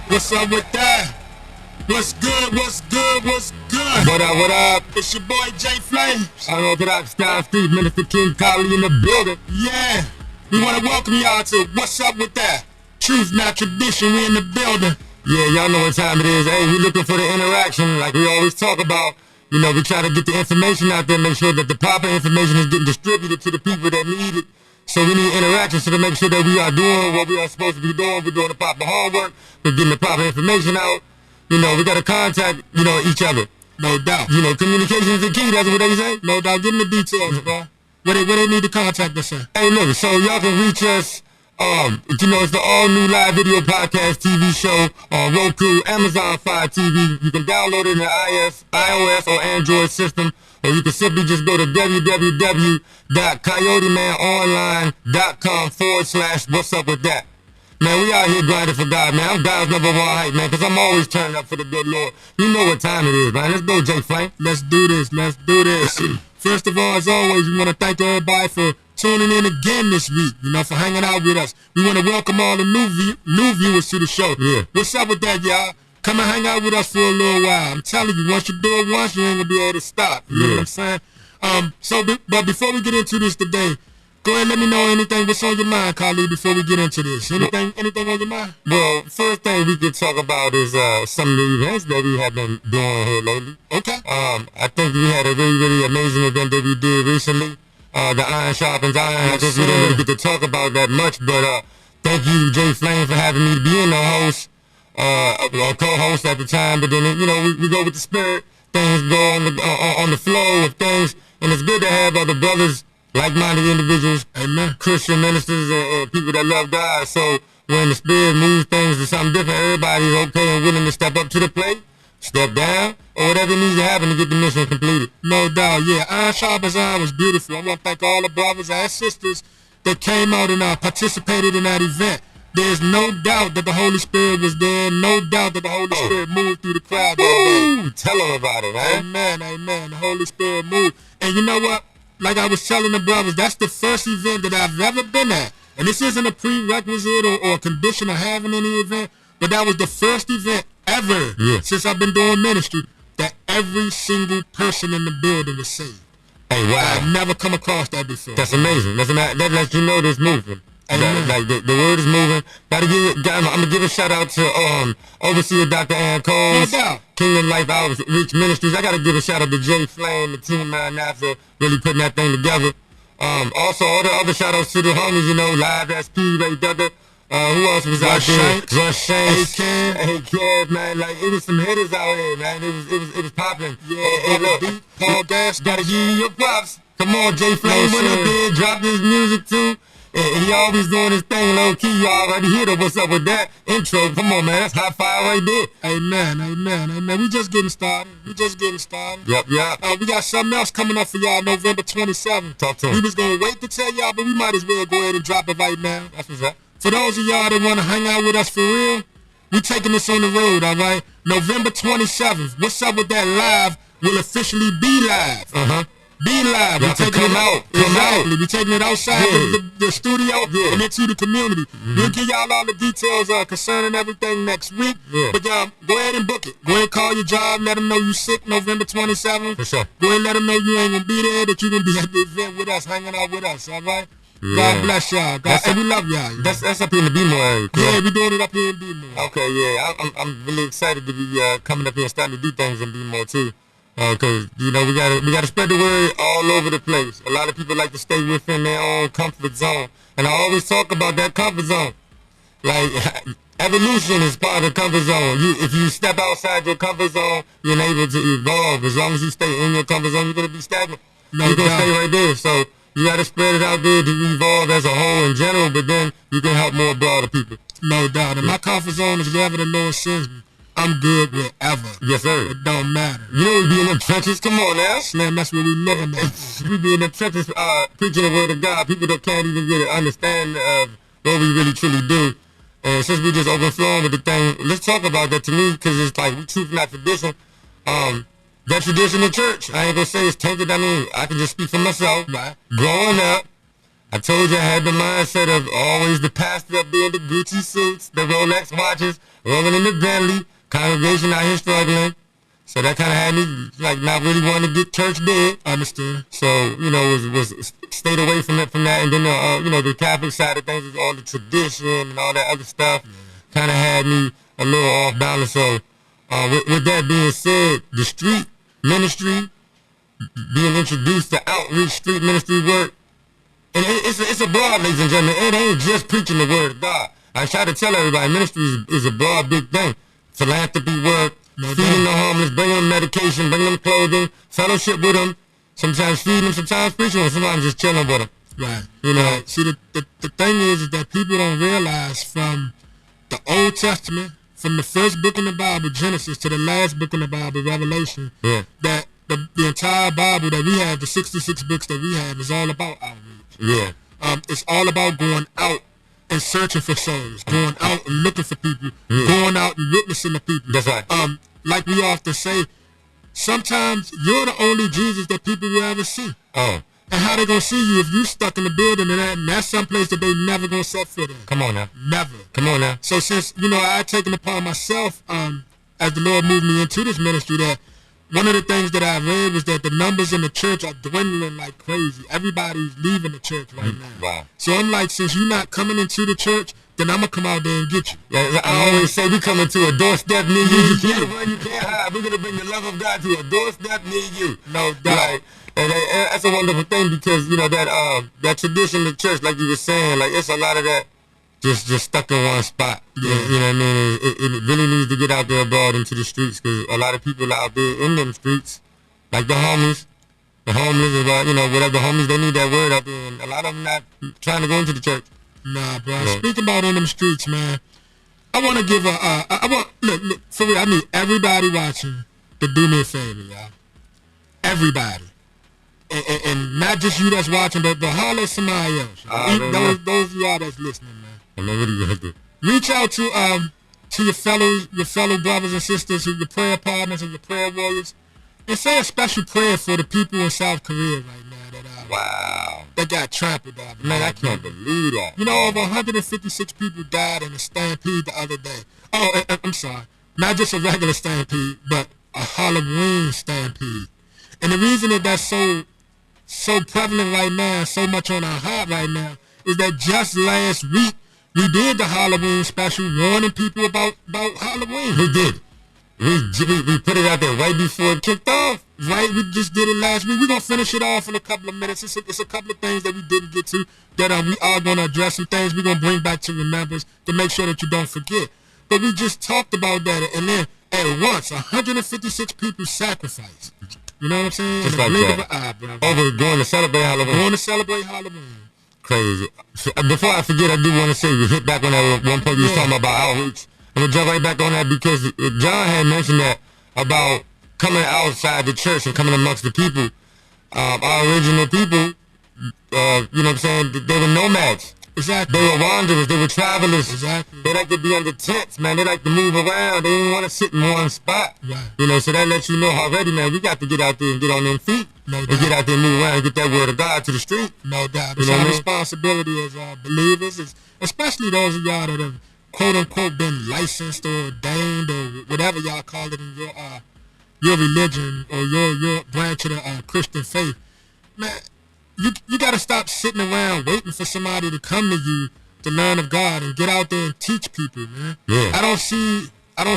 What's up with that? What's good, what's good, what's good? What up, what up? It's your boy Jay Flame. Unorthodox Style Street, Minister King Collie in the building. Yeah, we want to welcome y'all to What's Up With That? Truth, not tradition, we in the building. Yeah, y'all know what time it is. Hey, we looking for the interaction like we always talk about. You know, we try to get the information out there, make sure that the proper information is getting distributed to the people that need it. So we need interaction to make sure that we are doing what we are supposed to be doing. We're doing the proper homework. We're getting the proper information out. You know, we got to contact, each other. No doubt. Communication is the key. That's what they say. No doubt. Give them the details, bro. Where they need to contact us at. Hey, look, so y'all can reach us. It's the all-new live video podcast TV show on Roku, Amazon Fire TV. You can download it in the iOS or Android system. Or you can simply just go to www.CoyoteManOnline.com/what's up with that. Man, we out here grinding for God, man. I'm God's number one hype, man, because I'm always turning up for the good Lord. You know what time it is, man. Let's go, Jay Flame. Let's do this. Let's do this. First of all, as always, we want to thank everybody for tuning in again this week, for hanging out with us. We want to welcome all the new viewers to the show. Yeah. What's up with that, y'all? Come and hang out with us for a little while. I'm telling you, once you do it once, you ain't going to be able to stop. You know what I'm saying? But before we get into this today, go ahead and let me know anything what's on your mind, Khalid, before we get into this. Anything on your mind? Well, first thing we could talk about is some of the events that we have been doing here lately. Okay. I think we had a really, really amazing event that we did recently. The Iron Sharpens Iron. I guess we didn't really get to talk about that much, but thank you, Jay Flame, for having me being the host. Or co-host at the time, but then we go with the spirit. Things go on the flow of things, and it's good to have other brothers, like-minded individuals, amen, Christian ministers, and people that love God. So when the spirit moves things to something different, everybody's okay and willing to step up to the plate, step down, or whatever needs to happen to get the mission completed. No doubt, yeah. Iron Sharpens Iron was beautiful. I want to thank all the brothers and sisters that came out and participated in that event. There's no doubt that the Holy Spirit was there. No doubt that the Holy Spirit moved through the crowd that day. Tell them about it, man. Amen, amen. The Holy Spirit moved. And you know what? Like I was telling the brothers, that's the first event that I've ever been at. And this isn't a prerequisite or a condition of having any event, but that was the first event ever since I've been doing ministry that every single person in the building was saved. Hey, wow. I've never come across that before. That's amazing. That lets you know there's movement. Like the word is moving. I'm gonna give a shout out to Overseer Dr. Ann Coles, Kingdom Life Outreach Ministries. I gotta give a shout out to Jay Flame, the team man for really putting that thing together. Also all the other shout outs to the homies, Live SP, Ray Duggar. Who else was out there? Rush Shanks, A-Kev, man. Like it was some hitters out here, man. It was popping. Yeah, look, Paul Gas, gotta give you your props. Come on, Jay Flame went up there, dropped his music too. And he always doing his thing low key. You already hear the What's Up With That intro. Come on, man. That's hot fire right there. Amen, amen, amen. We just getting started. Yep. We got something else coming up for y'all November 27th. Talk to him. We was going to wait to tell y'all, but we might as well go ahead and drop it right now. That's what's up. For those of y'all that want to hang out with us for real, we taking this on the road, all right? November 27th. What's Up With That live will officially be live. Be live. We're taking it out. Exactly. We're taking it outside the studio and into the community. We'll give y'all all the details concerning everything next week. But go ahead and book it. Go ahead and call your job. Let them know you sick November 27th. For sure. Go ahead and let them know you ain't going to be there, that you're going to be at the event with us, hanging out with us. All right? Yeah. God bless y'all. And we love y'all. That's up here in the B-More area. Yeah, we're doing it up here in B-More. Okay, yeah. I'm really excited to be coming up here and starting to do things in B-More too. Cause we gotta spread the word all over the place. A lot of people like to stay within their own comfort zone, and I always talk about that comfort zone. Like evolution is part of the comfort zone. If you step outside your comfort zone, you're able to evolve. As long as you stay in your comfort zone, you're gonna be stagnant. You're gonna stay right there. So you gotta spread it out there to evolve as a whole in general, but then you can help more broader people. No doubt. And my comfort zone is wherever the Lord sends me. I'm good wherever. Yes, sir. It don't matter. We be in them trenches. Come on now. Man, that's where we living at. We be in them trenches preaching the word of God. People that can't even get an understanding of what we really truly do. And since we just open flowing with the thing, let's talk about that to me, because it's like truth, not tradition. That tradition in church, I ain't gonna say it's tainted. I mean, I can just speak for myself. Right. Growing up, I told you I had the mindset of always the pastor up there in the Gucci suits, the Rolex watches, rolling in the Bentley, congregation out here struggling. So that kind of had me like not really wanting to get church big. Understood. So was stayed away from that. And then the Catholic side of things is all the tradition and all that other stuff. Kind of had me a little off balance. So with that being said, the street ministry, being introduced to outreach street ministry work, and it's a broad, ladies and gentlemen. It ain't just preaching the word of God. I try to tell everybody, ministry is a broad, big thing. Philanthropy work. Feeding the homeless, bringing them medication, bringing them clothing, fellowship with them, sometimes feeding them, sometimes preaching them, sometimes just chilling with them. Right. Right. See, the thing is that people don't realize from the Old Testament, from the first book in the Bible, Genesis, to the last book in the Bible, Revelation, that the entire Bible that we have, the 66 books that we have, is all about outreach. Yeah. It's all about going out and searching for souls, going out and looking for people, going out and witnessing to people. That's right. Like we often say, sometimes you're the only Jesus that people will ever see. And how they gonna see you if you stuck in the building and that's someplace that they never gonna set foot in? Come on now. Never. Come on now. So since I had taken upon myself, as the Lord moved me into this ministry, that one of the things that I read was that the numbers in the church are dwindling like crazy. Everybody's leaving the church right now. Wow. So I'm like, since you're not coming into the church, then I'm going to come out there and get you. Yeah, I always say we coming to a doorstep near you. You can't run, you can't hide. We're going to bring the love of God to a doorstep near you. No doubt. Like, and that's a wonderful thing, because, that tradition of church, like you were saying, like it's a lot of that just stuck in one spot. Yeah. You know what I mean? It really needs to get out there abroad into the streets, because a lot of people out there in them streets, like the homeless, whatever the homies, they need that word out there, and a lot of them not trying to go into the church. Nah, bro. Yeah. Speaking about in them streets, man, I want to give look, for real, I need everybody watching to do me a favor, y'all. Everybody. And not just you that's watching, but holler at somebody else. Those of y'all that's listening, man. I know what you do. Reach out to your fellow brothers and sisters, your prayer partners and your prayer warriors, and say a special prayer for the people in South Korea right now that got trampled out. Man, I can't believe that. Over 156 people died in a stampede the other day. Oh, I'm sorry, not just a regular stampede, but a Halloween stampede. And the reason that that's so prevalent right now, so much on our heart right now, is that just last week we did the Halloween special, warning people about Halloween. We did. We put it out there right before it kicked off. Right, we just did it last week. We're going to finish it off in a couple of minutes. It's a couple of things that we didn't get to that we are going to address, some things we're going to bring back to remembrance to make sure that you don't forget. But we just talked about that, and then at once, 156 people sacrificed. You know what I'm saying? Just like that. Going to celebrate Halloween. Going to celebrate Halloween. Crazy. Before I forget, I do want to say, we hit back on that one point you was talking about outreach. I'm going to jump right back on that, because John had mentioned that about coming outside the church and coming amongst the people. Our original people, you know what I'm saying, they were nomads. Exactly. They were wanderers. They were travelers. Exactly. They like to be under tents, man. They like to move around. They didn't want to sit in one spot. Right. So that lets you know already, man, we got to get out there and get on them feet. No doubt. And get out there and move around and get that word of God to the street. No doubt. It's our responsibility as believers, especially those of y'all that have, quote unquote, been licensed or ordained or whatever y'all call it in your religion or your branch of the Christian faith. Man, you got to stop sitting around waiting for somebody to come to you to learn of God and get out there and teach people, man. Yeah. I don't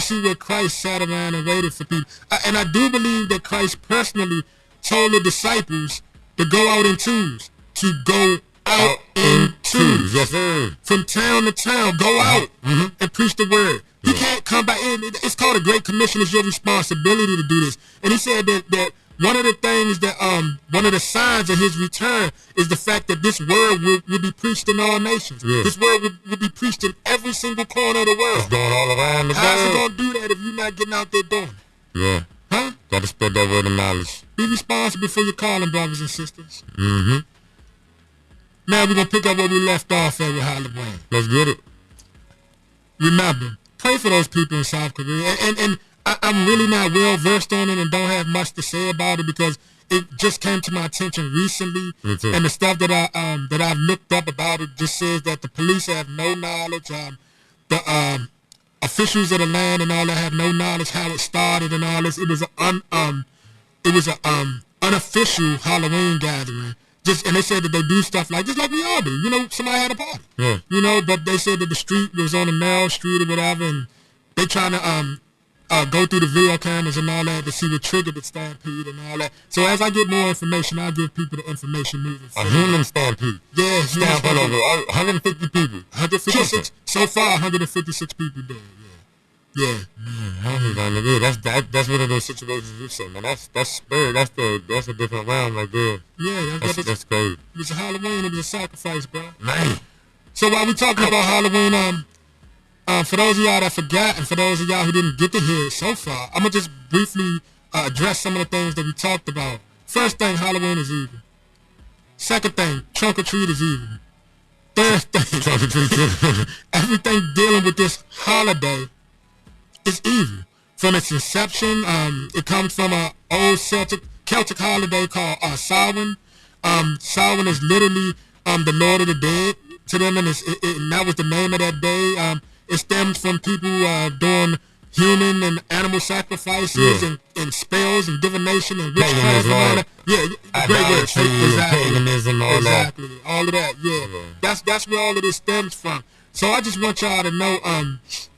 see where Christ sat around and waited for people. And I do believe that Christ personally told the disciples to go out in twos, to go out in twos. Yes, sir. From town to town, go out and preach the word. You can't come back in. It's called a Great Commission. It's your responsibility to do this. And he said that one of the things that, one of the signs of his return is the fact that this word will be preached in all nations. Yeah. This word will be preached in every single corner of the world. It's going all around the world. How's it going to do that if you're not getting out there doing it? Yeah. Huh? Got to spread that word of knowledge. Be responsible for your calling, brothers and sisters. Mm-hmm. Now we're going to pick up where we left off at with Halloween. Let's get it. remember, pray for those people in South Korea. And I'm really not well versed on it and don't have much to say about it because it just came to my attention recently. And the stuff that I've looked up about it just says that the police have no knowledge. The officials of the land and all that have no knowledge how it started and all this. It was an unofficial Halloween gathering. And they said that they do stuff just like we all do. You know, somebody had a party. Yeah. You know, but they said that the street was on a narrow street or whatever, and they trying to go through the video cameras and all that to see what triggered the stampede and all that. So as I get more information, I'll give people the information moving forward. A human stampede. Yeah, stampede over 150 people. 156. So far, 156 people dead. Yeah. That's one of those situations you said, man. That's spirit. That's a different realm right there. Yeah, that's crazy. It was a Halloween. It was a sacrifice, bro. Man. So while we talking about Halloween, for those of y'all that forgot, and for those of y'all who didn't get to hear it so far, I'm gonna just briefly address some of the things that we talked about. First thing, Halloween is evil. Second thing, trunk or treat is evil. Third thing, trunk or treat. Everything dealing with this holiday is evil. From its inception, it comes from an old Celtic holiday called Samhain. Samhain is literally the Lord of the Dead to them, and that was the name of that day. It stems from people doing human and animal sacrifices and spells and divination and witchcraft and all that. Yeah, great word. Paganism, all that. All of that. Yeah, that's where all of this stems from. So I just want y'all to know,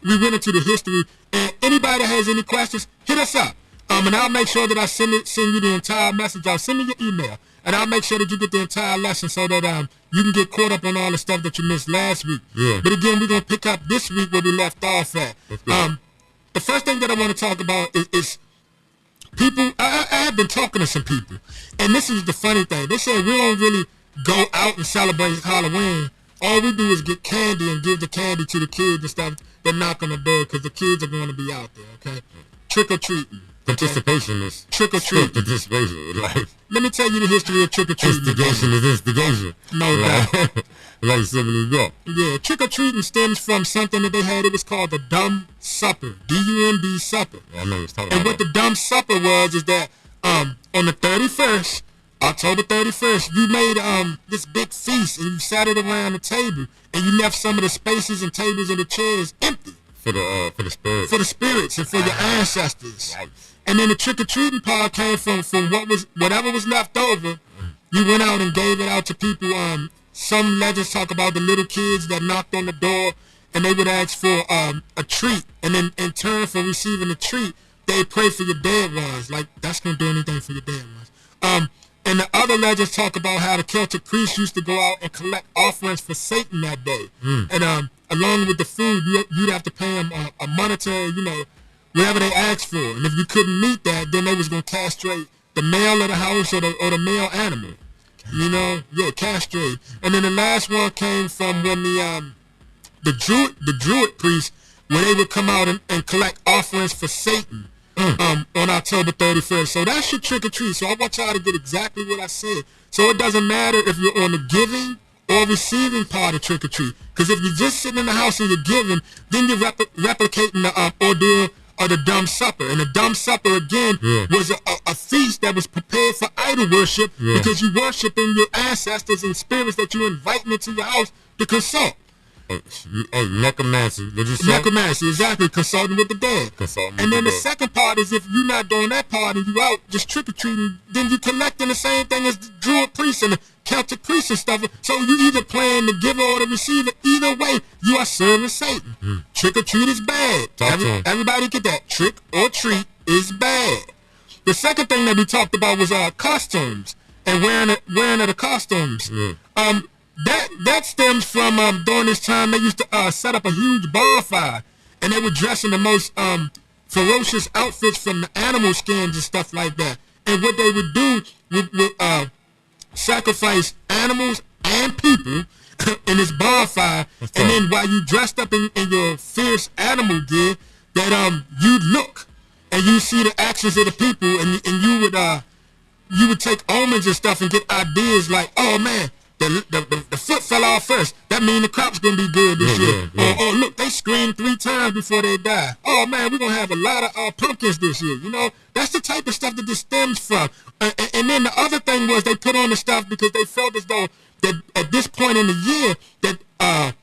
we went into the history, and anybody that has any questions, hit us up. And I'll make sure that I send you the entire message. I'll send me your email, and I'll make sure that you get the entire lesson so that you can get caught up on all the stuff that you missed last week. Yeah. But again, we're going to pick up this week where we left off at. The first thing that I want to talk about is people. I have been talking to some people, and this is the funny thing. They say we don't really go out and celebrate Halloween. All we do is get candy and give the candy to the kids and stuff that knock on the door because the kids are going to be out there, okay? Trick-or-treating. Participation is trick-or-treat. Participation. Let me tell you the history of trick-or-treating. Instigation is instigation. No doubt. Like simply go. Yeah, trick-or-treating stems from something that they had. It was called the Dumb Supper. D-U-M-B Supper. I know what talking about. And what the Dumb Supper was is that on the 31st, October 31st, you made this big feast and you sat it around the table and you left some of the spaces and tables and the chairs empty. For the spirits. For the spirits and for your ancestors. Right. And then the trick-or-treating part came from whatever was left over. You went out and gave it out to people. Some legends talk about the little kids that knocked on the door and they would ask for a treat. And then in turn for receiving the treat, they pray for your dead ones. Like, that's going to do anything for your dead ones. And the other legends talk about how the Celtic priests used to go out and collect offerings for Satan that day. And along with the food, you'd have to pay them a monetary, whatever they asked for. And if you couldn't meet that, then they was going to castrate the male of the house or the male animal. Castrate. And then the last one came from when the Druid priests, when they would come out and collect offerings for Satan. On October 31st. So that's your trick-or-treat. So I want y'all to get exactly what I said. So it doesn't matter if you're on the giving or receiving part of trick-or-treat. Because if you're just sitting in the house and you're giving, then you're replicating the ordeal of the Dumb Supper. And the Dumb Supper, again, was a feast that was prepared for idol worship because you worshiping your ancestors and spirits that you're inviting into your house to consult. Necromancy, did you say? Necromancy, exactly, consulting with the dead. And then the second part is if you're not doing that part and you out just trick-or-treating, then you collecting the same thing as the Druid priests and the Celtic priests and stuff. So you either playing the giver or the receiver. Either way, you are serving Satan. Trick-or-treat is bad. Everybody get that. Trick or treat is bad. The second thing that we talked about was costumes and wearing of the costumes. That stems from during this time they used to set up a huge bonfire and they would dress in the most ferocious outfits from the animal skins and stuff like that. And what they would do would sacrifice animals and people in this bonfire. And then while you dressed up in your fierce animal gear, that you'd look and you see the actions of the people and you would take omens and stuff and get ideas like, oh man, the foot fell off first. That mean the crop's gonna be good this year. Or look, they screamed 3 times before they die. Oh man, we're gonna have a lot of pumpkins this year. You know, that's the type of stuff that this stems from. And then the other thing was they put on the stuff because they felt as though that at this point in the year that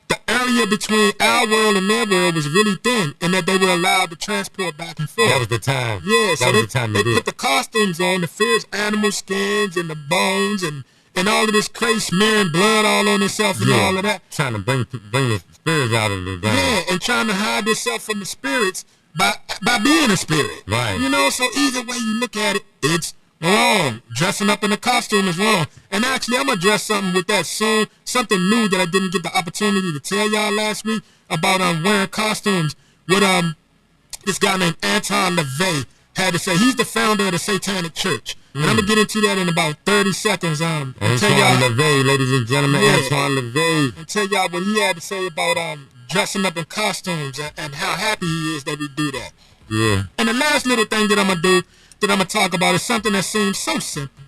the area between our world and their world was really thin, and that they were allowed to transport back and forth. That was the time. Yeah, so the time they put the costumes on, the fierce animal skins and the bones and all of this crazy smearing blood all on itself and all of that. Trying to bring the spirits out of the ground. Yeah, and trying to hide yourself from the spirits by being a spirit. Right. You know, so either way you look at it, it's wrong. Dressing up in a costume is wrong. And actually, I'm going to dress something with that soon. Something new that I didn't get the opportunity to tell y'all last week about wearing costumes. With this guy named Anton LaVey had to say. He's the founder of the Satanic Church. And I'm going to get into that in about 30 seconds. Antoine LaVey, ladies and gentlemen, Antoine LaVey. And tell y'all what he had to say about dressing up in costumes and how happy he is that we do that. Yeah. And the last little thing that I'm going to do, that I'm going to talk about, is something that seems so simple.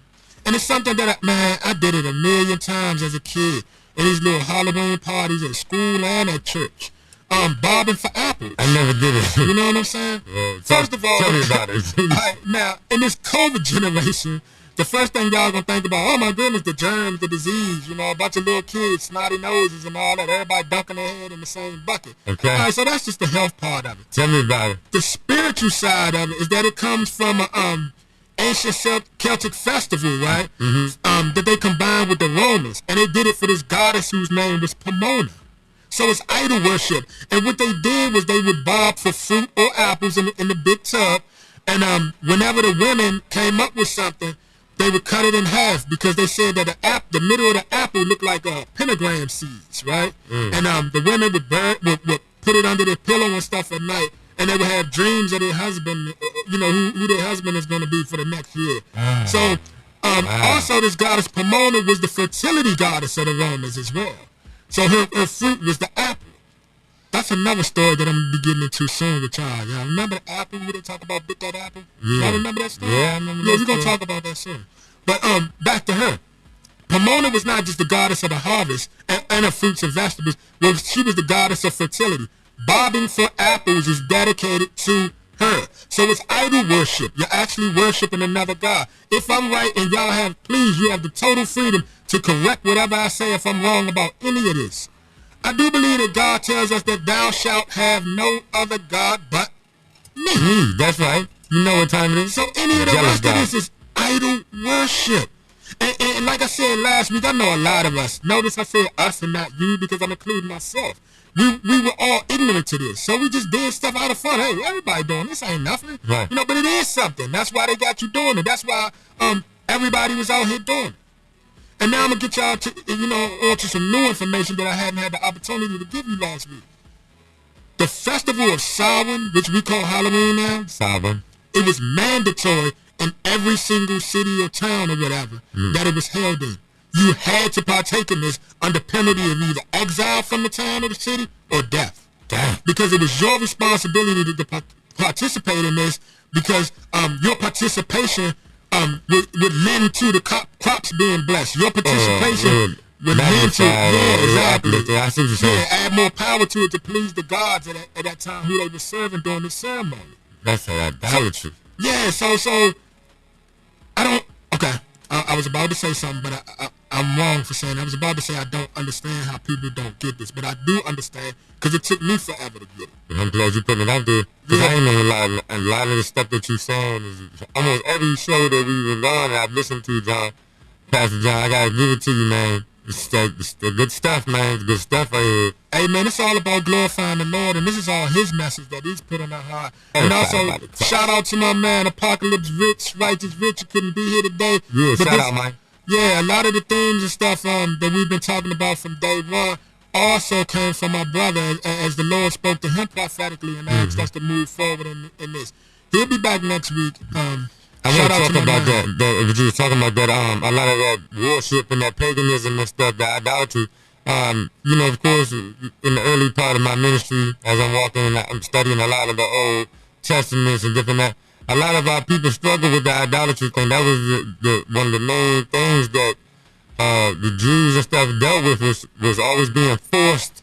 And it's something that, I did it a million times as a kid. In these little Halloween parties at school and at church. Bobbing for apples. I never did it. You know what I'm saying? First of all, tell me about it. Right, now, in this COVID generation, the first thing y'all gonna think about, oh my goodness, the germs, the disease, you know, a bunch of little kids, snotty noses and all that, everybody dunking their head in the same bucket. Okay. All right, so that's just the health part of it. Tell me about it. The spiritual side of it is that it comes from a ancient Celtic festival, right? That they combined with the Romans, and they did it for this goddess whose name was Pomona. So it's idol worship. And what they did was they would bob for fruit or apples in the big tub. And whenever the women came up with something, they would cut it in half because they said that the middle of the apple looked like pentagram seeds, right? And the women would put it under their pillow and stuff at night. And they would have dreams of their husband, who their husband is going to be for the next year. So also this goddess Pomona was the fertility goddess of the Romans as well. So her fruit was the apple. That's another story that I'm going to be getting into soon with y'all. Y'all remember the apple? We didn't talk about Bit That Apple? Yeah. Y'all remember that story? Yeah, I remember that we're going to talk about that soon. But back to her. Pomona was not just the goddess of the harvest and of fruits and vegetables. Well, she was the goddess of fertility. Bobbing for apples is dedicated to her. So it's idol worship. You're actually worshiping another god. If I'm right and y'all have, please, you have the total freedom to correct whatever I say if I'm wrong about any of this. I do believe that God tells us that thou shalt have no other god but me. That's right. You know what time it is. So any of the rest of this is idol worship. And like I said last week, I know a lot of us. Notice I said us and not you because I'm including myself. We were all ignorant to this. So we just did stuff out of fun. Hey, everybody doing this ain't nothing. Right. You know, but it is something. That's why they got you doing it. That's why everybody was out here doing it. And now I'm going to get y'all to, onto some new information that I hadn't had the opportunity to give you last week. The festival of Samhain, which we call Halloween now. Samhain. It was mandatory in every single city or town or whatever that it was held in. You had to partake in this under penalty of either exile from the town or the city or death. Damn. Because it was your responsibility to participate in this because your participation would lend to the crops being blessed. Your participation would lend to, exactly. I see what you're saying. Add more power to it to please the gods at that time who they were serving during the ceremony. That's idolatry. Yeah, so I was about to say something, but I'm wrong for saying. I was about to say I don't understand how people don't get this, but I do understand because it took me forever to get it. I'm glad you put it out there because I ain't know a lot of the stuff that you're saying is almost every show that we've been on that I've listened to, John, Pastor John. I gotta give it to you, man. It's the good stuff, man. It's good stuff right here. Hey, man, it's all about glorifying the Lord, and this is all His message that He's put in our heart. And also, shout out to my man, Apocalypse Rich, Righteous Rich, who couldn't be here today. Yeah, shout out, Mike. Yeah, a lot of the themes and stuff that we've been talking about from day one also came from my brother as the Lord spoke to him prophetically and asked us to move forward in this. He'll be back next week. I want to talk about that. You were talking about that. A lot of that worship and that paganism and stuff, that idolatry. Of course, in the early part of my ministry, as I'm walking and I'm studying a lot of the Old Testaments and different that, a lot of our people struggle with the idolatry thing. That was one of the main things that the Jews and stuff dealt with was always being forced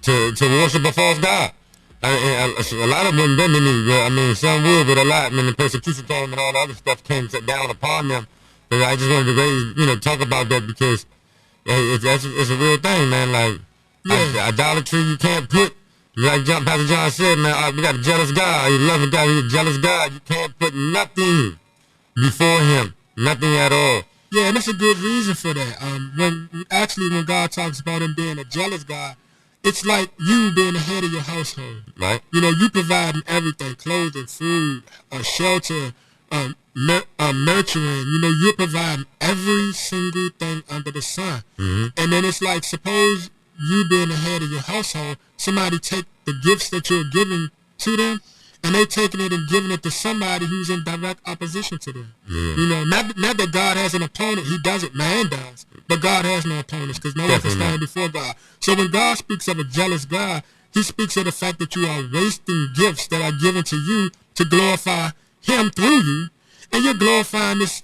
to worship a false god. And a lot of them wouldn't been any. I mean, some would, but a lot. I mean, the persecution came and all the other stuff came down upon them. But I just wanted to talk about that because it's a real thing, man. Like, idolatry, you can't put, like Pastor John said, man, we got a jealous God. You love a God, he's a jealous God. You can't put nothing before him, nothing at all. Yeah, and that's a good reason for that. When God talks about him being a jealous God, it's like you being the head of your household. Right. You providing everything, clothing, food, shelter, nurturing. You're providing every single thing under the sun. Mm-hmm. And then it's like, suppose you being the head of your household, somebody take the gifts that you're giving to them, and they taking it and giving it to somebody who's in direct opposition to them. Yeah. Not that God has an opponent, he doesn't, man does. But God has no opponents because no one can stand before God. So when God speaks of a jealous God, he speaks of the fact that you are wasting gifts that are given to you to glorify him through you, and you're glorifying this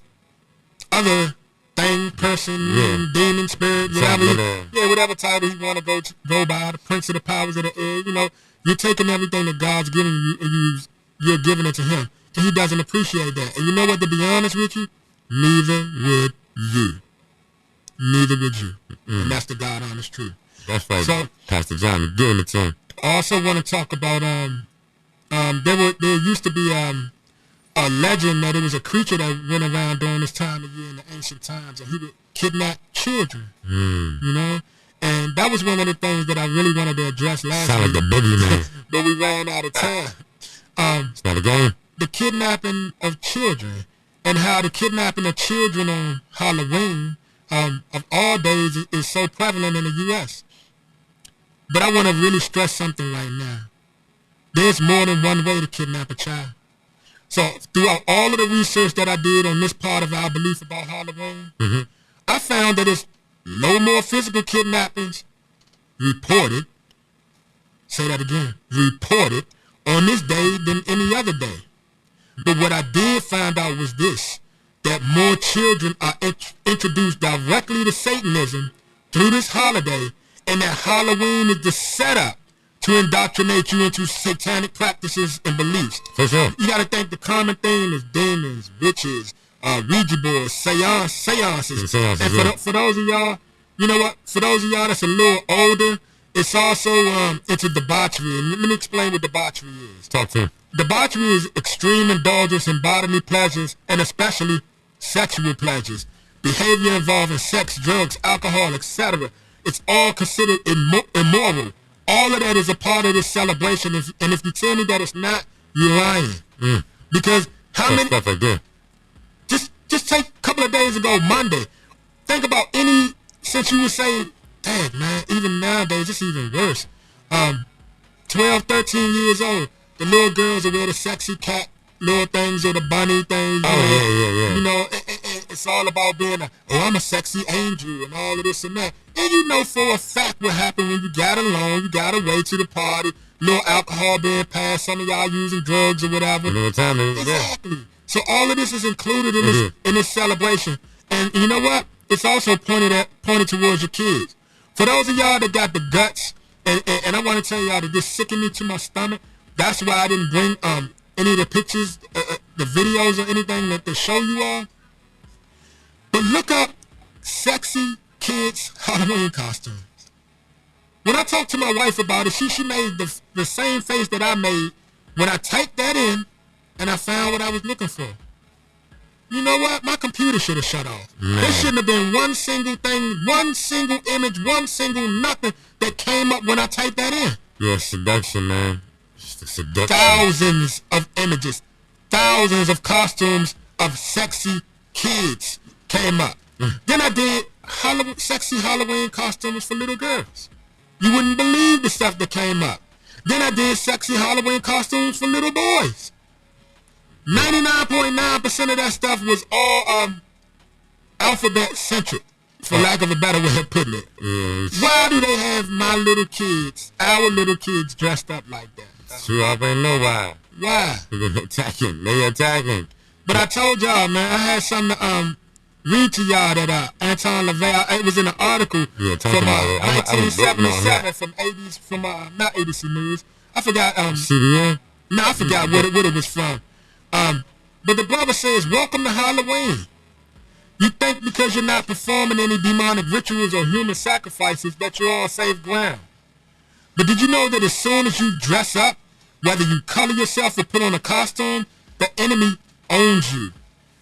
other thing, person, demon, spirit, whatever title you want to go by, the prince of the powers of the air. You're taking everything that God's giving you and you're giving it to him. And he doesn't appreciate that. And you know what, to be honest with you, neither would you. Neither would you. And that's the God honest truth. That's right, so, Pastor John, you're doing it to him. I also want to talk about, there used to be a legend that it was a creature that went around during this time of year in the ancient times, and he would kidnap children, And that was one of the things that I really wanted to address last week. Sound like the boogeyman. But we ran out of time. It's not a game. The kidnapping of children, and how the kidnapping of children on Halloween, of all days, is so prevalent in the U.S. But I want to really stress something right now. There's more than one way to kidnap a child. So throughout all of the research that I did on this part of our belief about Halloween, I found that it's no more physical kidnappings reported, say that again, reported on this day than any other day. But what I did find out was this, that more children are introduced directly to Satanism through this holiday, and that Halloween is the setup to indoctrinate you into satanic practices and beliefs. For sure. You got to think the common thing is demons, witches, Ouija boards, seances. And for those of y'all, you know what? For those of y'all that's a little older, it's also into debauchery. And let me explain what debauchery is. Talk to me. Debauchery is extreme indulgence in bodily pleasures, and especially sexual pleasures. Behavior involving sex, drugs, alcohol, etc. It's all considered immoral. All of that is a part of this celebration, and if you tell me that it's not, you're lying. Because how many... Stuff like that. Just take a couple of days ago, Monday. Think about since you would say, dang, man, even nowadays, it's even worse. 12, 13 years old, the little girls will wear the sexy cat little things or the bunny things. Yeah. It's all about being I'm a sexy angel and all of this and that. And you know for a fact what happened when you got along, you got away to the party, little alcohol being passed, some of y'all using drugs or whatever. You know what time it is. Exactly. So all of this is included in this celebration. And you know what? It's also pointed towards your kids. For those of y'all that got the guts, and I want to tell y'all that this sickened me to my stomach. That's why I didn't bring any of the pictures, the videos or anything that show you all. But look up sexy kids Halloween costumes. When I talked to my wife about it, she made the same face that I made when I typed that in and I found what I was looking for. You know what? My computer should have shut off. Man. There shouldn't have been one single thing, one single image, one single nothing that came up when I typed that in. Yeah, seduction, man. Seduction. Thousands of images, thousands of costumes of sexy kids came up. Then I did sexy Halloween costumes for little girls. You wouldn't believe the stuff that came up. Then I did sexy Halloween costumes for little boys. 99.9% of that stuff was all alphabet centric, for lack of a better way of putting it. Yes. Why do they have my little kids, our little kids, dressed up like that? Sure, I already know why. Why? They attacking. But I told y'all, man, I had something to read to y'all that Anton LaVey, it was in an article from 1977 from not ABC News. I forgot. CBN? No, I forgot what it was from. But the brother says, welcome to Halloween. You think because you're not performing any demonic rituals or human sacrifices that you're on safe ground. But did you know that as soon as you dress up, whether you color yourself or put on a costume, the enemy owns you?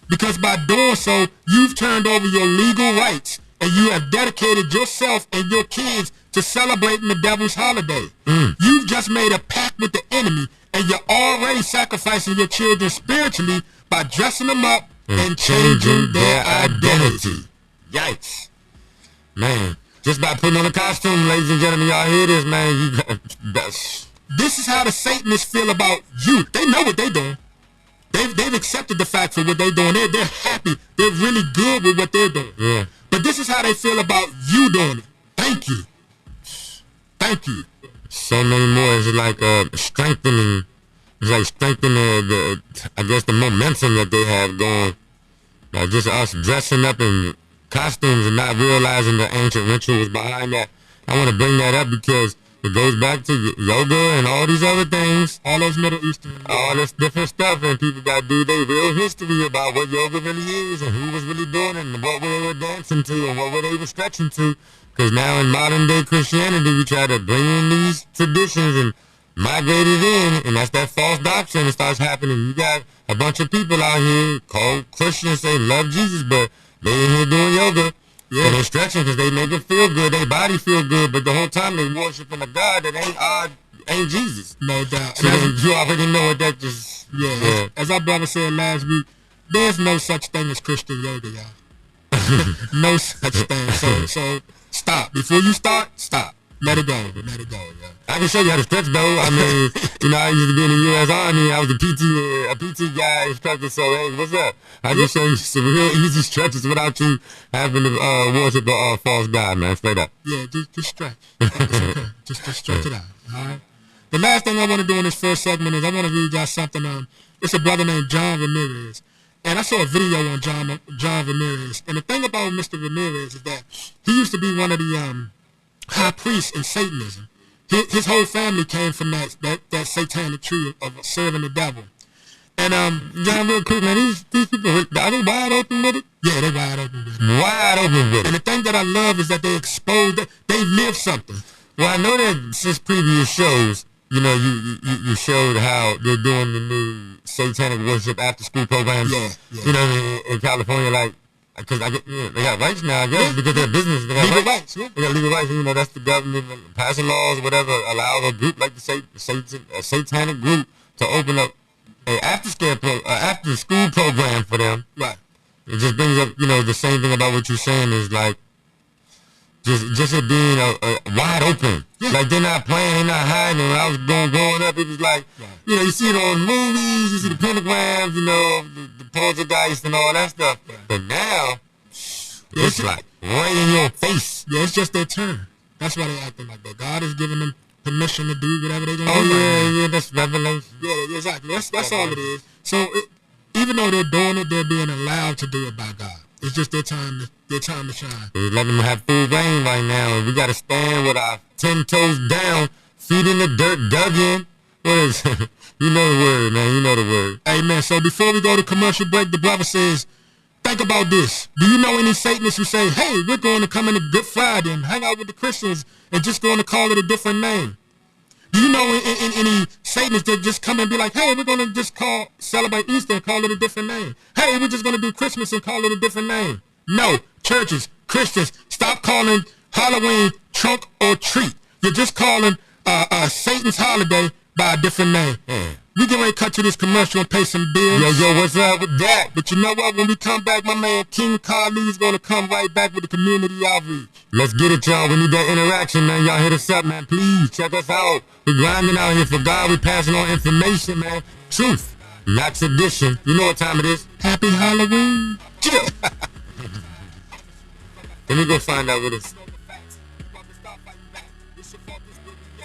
Because by doing so, you've turned over your legal rights and you have dedicated yourself and your kids to celebrating the devil's holiday. You've just made a pact with the enemy and you're already sacrificing your children spiritually by dressing them up and changing their identity. Yikes. Man, just by putting on a costume, ladies and gentlemen, y'all hear this, man. This is how the Satanists feel about you. They know what they're doing. They've accepted the fact for what they're doing. They're happy. They're really good with what they're doing. Yeah. But this is how they feel about you doing it. Thank you. Thank you. So many more. It's like strengthening. It's like strengthening the I guess the momentum that they have going. Like just us dressing up in costumes and not realizing the ancient rituals behind that. I want to bring that up because it goes back to yoga and all these other things. All those Middle Eastern. All this different stuff, and people got to do their real history about what yoga really is and who was really doing it and what they were dancing to and what they were stretching to. Because now in modern day Christianity, we try to bring in these traditions and migrate it in, and that's that false doctrine that starts happening. You got a bunch of people out here called Christians, say love Jesus, but they in here doing yoga. Yeah, they're stretching because they make it feel good, their body feel good, but the whole time they worshiping a God that ain't Jesus. No doubt. So you already know what that just... Yeah. As our brother said last week, there's no such thing as Christian yoga, y'all. No such thing. So stop. Before you stop. Let it go, yeah. I can show you how to stretch though. I mean, I used to be in the U.S. Army. I was a PT guy instructor. So hey, what's up? I can show you some real easy stretches without you having to worship a false god, man. Straight up. Yeah, just stretch. It's okay. Just stretch it out. All right. The last thing I want to do in this first segment is I want to read y'all something. It's a brother named John Ramirez, and I saw a video on John Ramirez. And the thing about Mr. Ramirez is that he used to be one of the high priests in Satanism. His whole family came from that satanic tree of serving the devil. And John, real quick, man, these people, are they wide open with it? Yeah, they wide open with it. Wide open with it. And the thing that I love is that they exposed that they live something. Well, I know that since previous shows, you showed how they're doing the new satanic worship after school programs. Yeah. In California, like. Because they got rights now, I guess, because they're business. They got legal rights. They got legal rights. That's the government passing laws, whatever, allows a group like a satanic group to open up an after school program for them. Right. It just brings up, the same thing about what you're saying is like, just it being wide open. Yeah. Like they're not playing, they're not hiding. When I was growing up, it was like, you see it on movies, you see the pentagrams, the poltergeist and all that stuff. Yeah. But now, it's like right in your face. Yeah, it's just their turn. That's why they acting like that. God is giving them permission to do whatever they're going to do. Oh, yeah, that's revelation. Yeah, exactly. That's all it is. So even though they're doing it, they're being allowed to do it by God. It's just their time to shine. We're letting them have full reign right now, and we got to stand with our 10 toes down, feet in the dirt, dug in. What is You know the word, man. You know the word. Amen. So before we go to commercial break, the brother says, think about this. Do you know any Satanists who say, hey, we're going to come into Good Friday and hang out with the Christians and just going to call it a different name? Do you know any Satanists that just come and be like, hey, we're going to just celebrate Easter and call it a different name? Hey, we're just going to do Christmas and call it a different name. No, churches, Christians, stop calling Halloween trunk or treat. You're just calling Satan's holiday by a different name. We get ready to cut to this commercial and pay some bills. Yo, what's up with that? But you know what? When we come back, my man King Kali's going to come right back with the community outreach. Let's get it, y'all. We need that interaction, man. Y'all hit us up, man. Please check us out. We're grinding out here for God. We're passing on information, man. Truth, not tradition. You know what time it is. Happy Halloween. Chill. Let me go find out what it's.